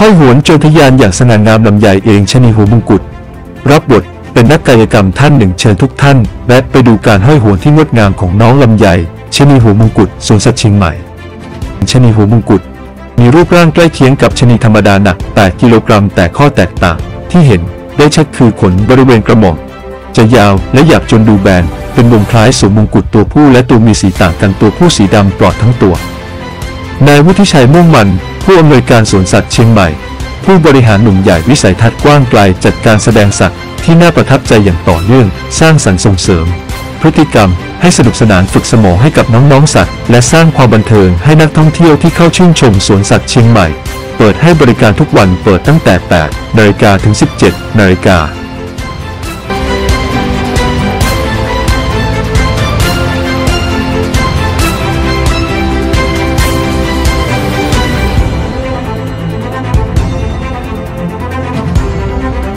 ห้อยหวนโจรทะยานอย่างสง่างามลำไยเองชนีหัวมงกุฎรับบทเป็นนักกายกรรมท่านหนึ่งเชิญทุกท่านแวะไปดูการห้อยหวนที่งดงามของน้องลำไยชนีหัวมงกุฎสวนสัตว์เชียงใหม่ชนีหัวมงกุฎมีรูปร่างใกล้เคียงกับชนีธรรมดาหนัก8 กิโลกรัมแต่ข้อแตกต่างที่เห็นได้ชัดคือขนบริเวณกระหม่อมจะยาวและหยาบจนดูแบนเป็นวงคล้ายสวมมงกุฎตัวผู้และตัวเมียสีต่างกันตัวผู้สีดำปลอดทั้งตัวนายวุฒิชัยม่วงมันผู้อำนวยการสวนสัตว์เชียงใหม่ผู้บริหารหนุ่มใหญ่วิสัยทัศน์กว้างไกลจัดการแสดงสัตว์ที่น่าประทับใจอย่างต่อเนื่องสร้างสรรค์ส่งเสริมพฤติกรรมให้สนุกสนานฝึกสมองให้กับน้องๆสัตว์และสร้างความบันเทิงให้นักท่องเที่ยวที่เข้าชื่นชมสวนสัตว์เชียงใหม่เปิดให้บริการทุกวันเปิดตั้งแต่ 8 นาฬิกาถึง 17 นาฬิกา